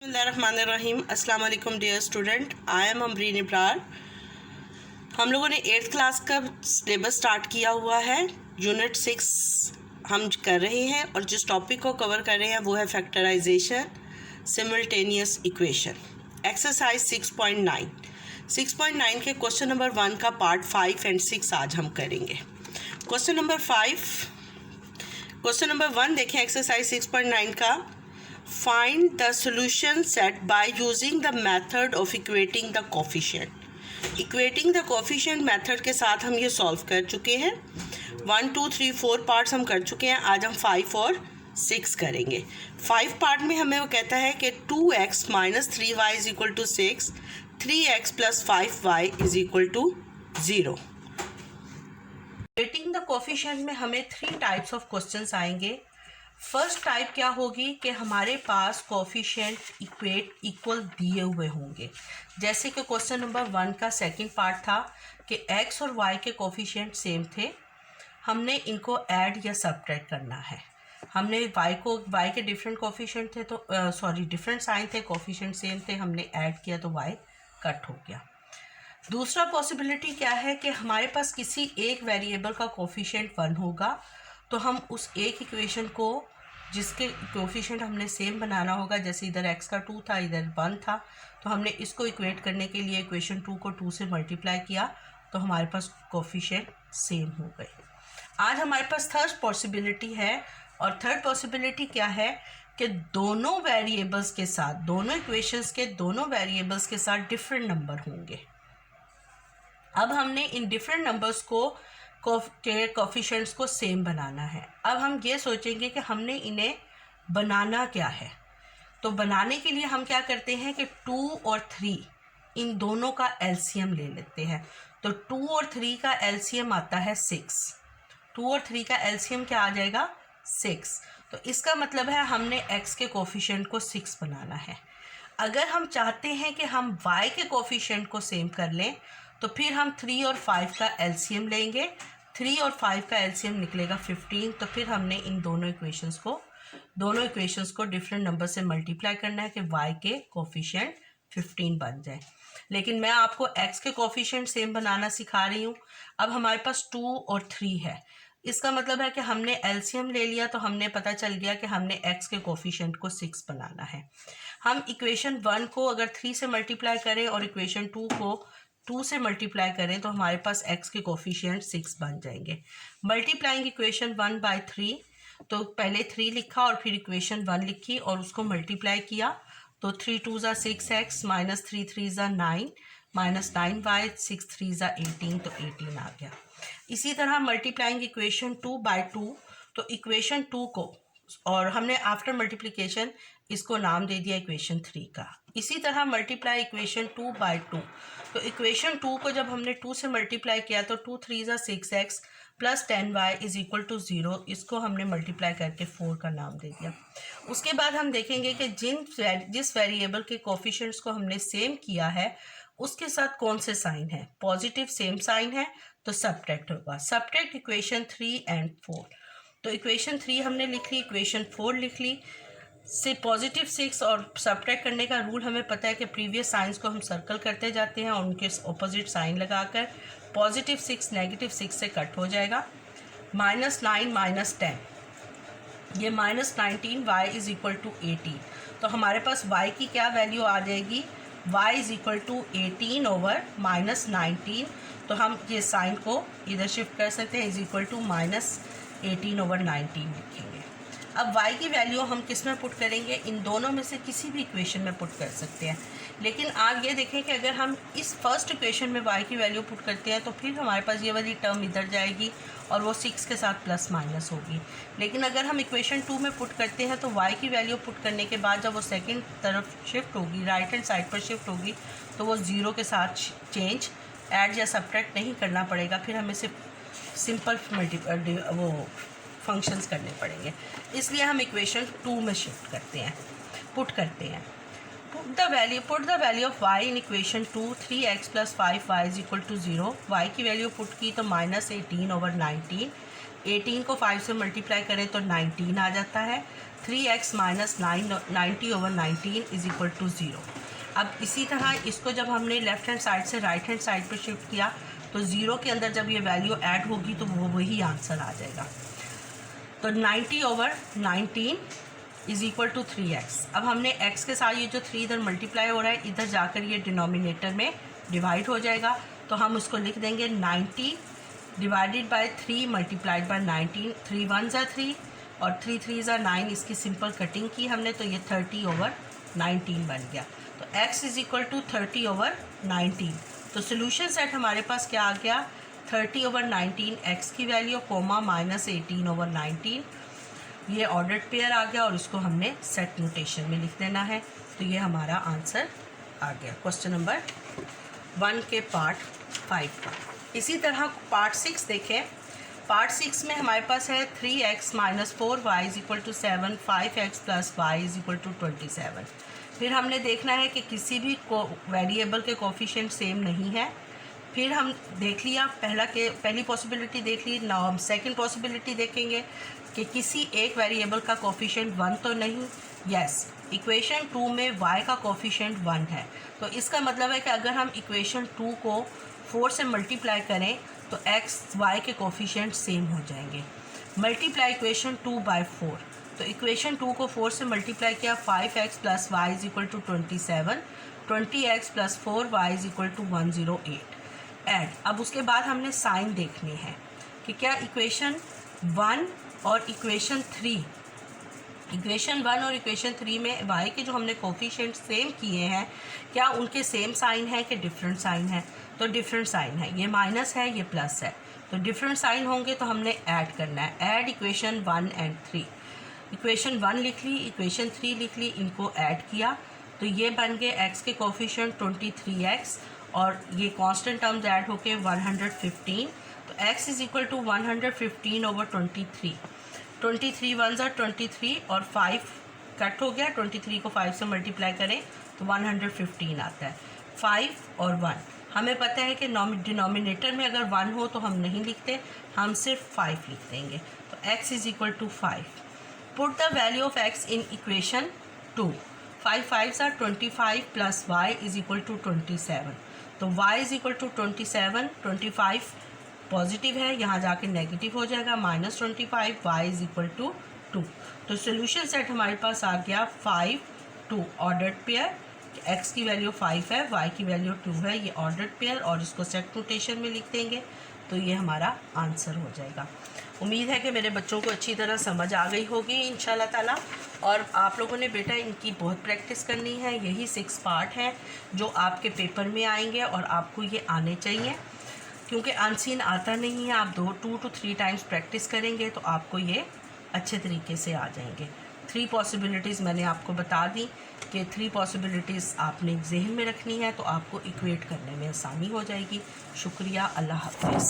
बिस्मिल्लाहिर्रहमानिर्रहीम। अस्सलाम वालेकुम dear student, I am Amreen Ibrar. हम लोगों ने 8th क्लास का सिलेबस स्टार्ट किया हुआ है। यूनिट 6 हम कर रहे हैं और जिस टॉपिक को कवर कर रहे हैं वो है फैक्टराइजेशन सिमल्टेनियस इक्वेशन। एक्सरसाइज 6.9 के क्वेश्चन नंबर 1 का पार्ट 5 एंड 6 आज हम करेंगे। क्वेश्चन नंबर 1 देखें, एक्सरसाइज 6.9 का। Find the solution set by using the method of equating the coefficient. Equating the coefficient method के साथ हम ये सॉल्व कर चुके हैं। 1, 2, 3, 4 पार्ट्स हम कर चुके हैं। आज हम 5 और 6 करेंगे। 5 पार्ट में हमें वो कहता है कि 2x - 3y = 6, 3x + 5y = 0। Equating the coefficient में हमें 3 टाइप्स ऑफ क्वेश्चंस आएंगे। फर्स्ट टाइप क्या होगी कि हमारे पास कोफिशिएंट इक्वल दिए हुए होंगे, जैसे कि क्वेश्चन नंबर 1 का सेकंड पार्ट था कि x और y के कोफिशिएंट सेम थे, हमने इनको ऐड या सब्ट्रैक्ट करना है। हमने y के डिफरेंट कोफिशिएंट थे तो डिफरेंट साइन थे, कोफिशिएंट सेम थे, हमने ऐड किया तो y कट हो गया। दूसरा पॉसिबिलिटी क्या है कि हमारे पास किसी एक वेरिएबल का कोफिशिएंट 1 होगा, तो हम उस एक इक्वेशन को जिसके कोफिशिएंट हमने सेम बनाना होगा, जैसे इधर x का 2 था, इधर 1 था, तो हमने इसको इक्वेट करने के लिए इक्वेशन 2 को 2 से मल्टीप्लाई किया तो हमारे पास कोफिशिएंट सेम हो गए। आज हमारे पास थर्ड पॉसिबिलिटी है, और थर्ड पॉसिबिलिटी क्या है कि दोनों वेरिएबल्स के साथ, दोनों इक्वेशंस के दोनों वेरिएबल्स के साथ डिफरेंट नंबर होंगे। अब हमने इन डिफरेंट नंबर्स को कोफिशिएंट्स को सेम बनाना है। अब हम ये सोचेंगे कि हमने इन्हें बनाना क्या है, तो बनाने के लिए हम क्या करते हैं कि 2 और 3 इन दोनों का एलसीएम ले लेते हैं। तो 2 और 3 का एलसीएम आता है 6। 2 और 3 का एलसीएम क्या आ जाएगा? 6। तो इसका मतलब है हमने x के कोफिशिएंट को 6 बनाना है। अगर हम चाहते हैं कि हम y के कोफिशिएंट को सेम कर लें तो फिर हम 3 और 5 का एलसीएम लेंगे। 3 और 5 का एलसीएम निकलेगा 15। तो फिर हमने इन दोनों इक्वेशंस को डिफरेंट नंबर से मल्टीप्लाई करना है कि y के कोफिशिएंट 15 बन जाए। लेकिन मैं आपको x के कोफिशिएंट सेम बनाना सिखा रही हूँ। अब हमारे पास 2 और 3 है, इसका मतलब है कि हमने एलसीएम ले लिया तो हमने पता चल गया कि हमने x के कोफिशिएंट को 6 बनाना है। हम इक्वेशन 1 को अगर 3 से मल्टीप्लाई करें और इक्वेशन 2 को 2 से मल्टीप्लाई करें तो हमारे पास x के कोफिशिएंट 6 बन जाएंगे। मल्टीप्लाइंग इक्वेशन 1 बाय 3, तो पहले 3 लिखा और फिर इक्वेशन 1 लिखी और उसको मल्टीप्लाई किया तो 3 2 ज़ा 6x - 3 3 ज़ा 9 -9y 6 3 ज़ा 18, तो 18 आ गया। इसी तरह मल्टीप्लाइंग इक्वेशन 2 बाय 2, तो इक्वेशन 2 को, और हमने आफ्टर मल्टीप्लिकेशन इसको नाम दे दिया इक्वेशन 3 का। इसी तरह मल्टीप्लाई इक्वेशन 2 बाय 2, तो इक्वेशन 2 को जब हमने 2 से मल्टीप्लाई किया तो 2 3 ज़ा 6x + 10y = 0, इसको हमने मल्टीप्लाई करके 4 का नाम दे दिया। उसके बाद हम देखेंगे कि जिस वेरिएबल के कोफिशिएंट्स को हमने सेम किया है उसके साथ कौन से साइन है। पॉजिटिव सेम साइन है तो सब्ट्रैक्ट होगा। सब्ट्रैक्ट इक्वेशन 3 एंड 4, तो इक्वेशन 3 हमने लिख ली, इक्वेशन 4 लिख ली। से पॉजिटिव 6 और सब्ट्रैक्ट करने का रूल हमें पता है कि प्रीवियस साइंस को हम सर्कल करते जाते हैं और उनके ऑपोजिट साइन लगाकर पॉजिटिव 6 नेगेटिव 6 से कट हो जाएगा। -9 - 10, ये -19y = 18, तो हमारे पास y की क्या वैल्यू आ जाएगी? y = 18 / -19, तो हम ये साइन को इधर शिफ्ट कर सकते हैं, -18 / 19 लिखेंगे। अब y की वैल्यू हम किस में पुट करेंगे? इन दोनों में से किसी भी इक्वेशन में पुट कर सकते हैं। लेकिन आप ये देखें कि अगर हम इस फर्स्ट इक्वेशन में y की वैल्यू पुट करते हैं तो फिर हमारे पास ये वाली टर्म इधर जाएगी और वो 6 के साथ प्लस माइनस होगी। लेकिन अगर हम इक्वेशन 2 में पुट करते हैं तो y की वैल्यू पुट करने के बाद जब वो सेकंड तरफ शिफ्ट होगी, राइट हैंड साइड पर शिफ्ट होगी, तो वो 0 के साथ चेंज, ऐड या सब्ट्रैक्ट नहीं करना पड़ेगा। फिर हमें सिर्फ सिंपल फंक्शंस करने पड़ेंगे, इसलिए हम इक्वेशन 2 में शिफ्ट करते हैं, पुट करते हैं। Put the value of y in equation 2, 3x + 5y = 0। y की वैल्यू पुट की तो -18 / 19, 18 को 5 से मल्टीप्लाई करें तो 19 आ जाता है। 3x minus 90/19 is equal to 0। अब इसी तरह इसको जब हमने लेफ्ट हैंड साइड से राइट हैंड साइड पे शिफ्ट किया तो 0 के अंदर जब ये वैल्यू ऐड होगी तो वो वही आंसर आ जाएगा। तो 90/19 इज इक्वल टू 3x। अब हमने x के साथ ये जो 3 इधर मल्टीप्लाई हो रहा है, इधर जाकर ये डिनोमिनेटर में डिवाइड हो जाएगा। तो हम उसको लिख देंगे 90 डिवाइडेड बाय 3 मल्टीप्लाइड बाय 19। 3 1 ज़ा 3 और 3 3 ज़ा 9। इसकी सिंपल कटिंग की हमने तो ये 30/19 बन गया। तो x इज इक्वल टू 30/19। तो सोल्यूशन सेट हमारे पास क्या आ गया, 30/19 x की वैल्यू कोमा माइनस 18/19। ये ऑर्डर्ड पेयर आ गया और इसको हमने सेट नोटेशन में लिख देना है। तो ये हमारा आंसर आ गया क्वेश्चन नंबर 1 के पार्ट 5 का। इसी तरह पार्ट 6 देखें। पार्ट 6 में हमारे पास है 3x minus 4y is equal to 7, 5x plus y is equal to 27। फिर हमने देखना है कि किसी भी वेरिएबल के कोफिशिएंट सेम नहीं है। फिर हम देख लिया पहली पॉसिबिलिटी देख ली। नाउ हम सेकंड पॉसिबिलिटी देखेंगे कि किसी एक वेरिएबल का कोफिशिएंट 1 तो नहीं। यस, इक्वेशन 2 में y का कोफिशिएंट 1 है। तो इसका मतलब है कि अगर हम इक्वेशन 2 को 4 से मल्टीप्लाई करें तो x y के कोफिशिएंट सेम हो जाएंगे। Multiply equation 2 by 4। तो इक्वेशन 2 को 4 से मल्टीप्लाई किया, 5x plus y is equal to 27, 20x plus 4y is equal to 108। Add. अब उसके बाद हमने साइन देखनी है कि क्या इक्वेशन 1 और इक्वेशन 3 और इक्वेशन 3 में y के जो हमने कोफिशिएंट सेम किए हैं, क्या उनके सेम साइन है कि डिफरेंट साइन है। तो डिफरेंट साइन है, ये माइनस है ये प्लस है। तो डिफरेंट साइन होंगे तो हमने ऐड करना है। Add equation 1 and 3। इक्वेशन 1 लिख ली, इक्वेशन 3 लिख ली, इनको ऐड किया तो ये बन गए x के कोफिशिएंट 23x और ये कांस्टेंट टर्म्स ऐड होके 115। तो x इज इक्वल टू 115/23। 23 1 ज़ा 23 और 5 कट हो गया। 23 को 5 से मल्टीप्लाई करें तो 115 आता है। 5 और 1 हमें पता है कि डिनोमिनेटर में अगर 1 हो तो हम नहीं लिखते, हम सिर्फ 5 लिख देंगे। तो x is equal to 5। Put the value of x in equation 2। 5 5 ज़ा 25 plus y is equal to 27। तो y is equal to 27, 25 positive है, यहाँ जाके नेगेटिव हो जाएगा, -25, y इज इक्वल टू 2। तो सोल्यूशन सेट हमारे पास आ गया 5 2 ऑर्डर्ड पेयर। x की वैल्यू 5 है, y की वैल्यू 2 है, ये ऑर्डर्ड पेयर और इसको सेट नोटेशन में लिख देंगे तो ये हमारा आंसर हो जाएगा। उम्मीद है कि मेरे बच्चों को अच्छी तरह समझ आ गई होगी इंशाल्लाह ताला। और आप लोगों ने बेटा इनकी बहुत प्रैक्टिस करनी है। यही 6 पार्ट हैं जो आपके पेपर में आएंगे और आपको ये आने चाहिए, क्योंकि अनसीन आता नहीं है। आप 2 to 3 टाइम्स प्रैक्टिस करेंगे तो आपको ये अच्छे तरीके से आ जाएंगे। 3 पॉसिबिलिटीज़ मैंने आपको बता दी कि 3 पॉसिबिलिटीज़ आपने जहन में रखनी है तो आपको इक्वेट करने में आसानी हो जाएगी। शुक्रिया, अल्लाह हाफ़िज़।